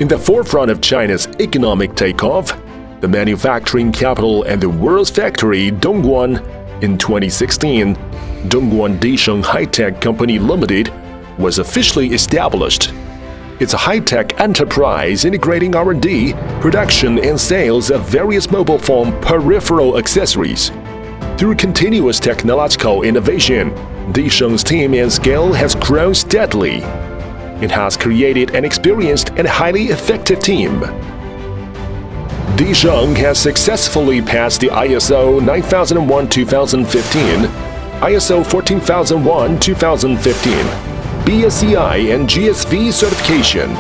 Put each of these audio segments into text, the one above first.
In the forefront of China's economic takeoff, the manufacturing capital and the world's factory, Dongguan, in 2016, Dongguan Disheng High-Tech Co. Limited was officially established. It's a high-tech enterprise integrating R&D, production and sales of various mobile phone peripheral accessories. Through continuous technological innovation, Disheng's team and scale has grown steadily. It has created an experienced and highly effective team. Disheng has successfully passed the ISO 9001-2015, ISO 14001-2015, BSCI and GSV certification.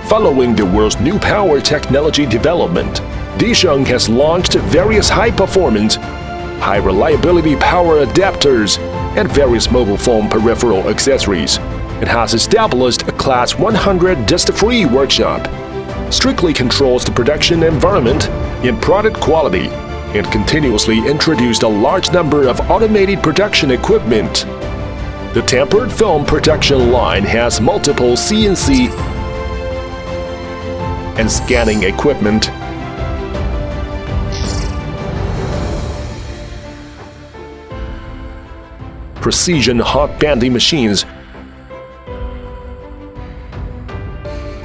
Following the world's new power technology development, Disheng has launched various high-performance, high-reliability power adapters and various mobile phone peripheral accessories. It has established a Class 100 dust-free workshop, strictly controls the production environment and product quality, and continuously introduced a large number of automated production equipment. The tempered film production line has multiple CNC and scanning equipment, precision hot bending machines,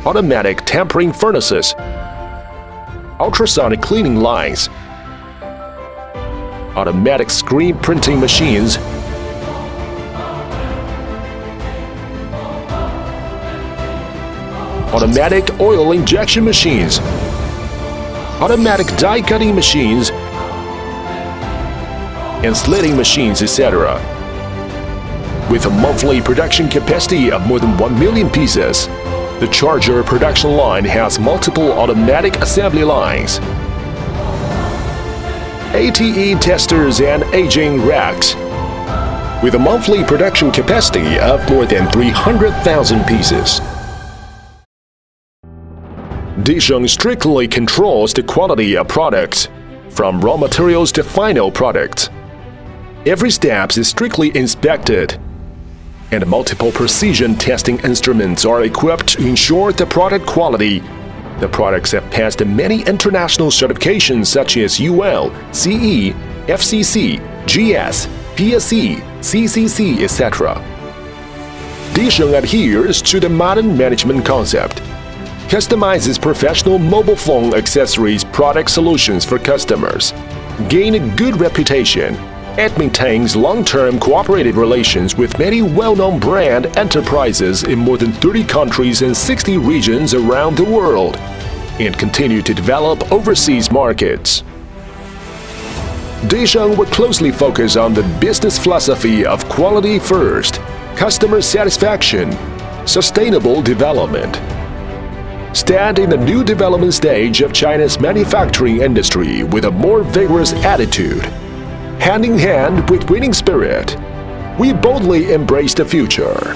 automatic tempering furnaces, ultrasonic cleaning lines, automatic screen printing machines, automatic oil injection machines, automatic die cutting machines, and slitting machines, etc. With a monthly production capacity of more than 1 million pieces, the charger production line has multiple automatic assembly lines, ATE testers and aging racks, with a monthly production capacity of more than 300,000 pieces. Disheng strictly controls the quality of products, from raw materials to final products. Every step is strictly inspected, and multiple precision testing instruments are equipped to ensure the product quality. The products have passed many international certifications such as UL, CE, FCC, GS, PSE, CCC, etc. Disheng adheres to the modern management concept, customizes professional mobile phone accessories product solutions for customers, gain a good reputation, and maintains long-term cooperative relations with many well-known brand enterprises in more than 30 countries and 60 regions around the world, and continue to develop overseas markets. Disheng will closely focus on the business philosophy of quality first, customer satisfaction, sustainable development. Stand in the new development stage of China's manufacturing industry with a more vigorous attitude. Hand in hand with winning spirit, we boldly embrace the future.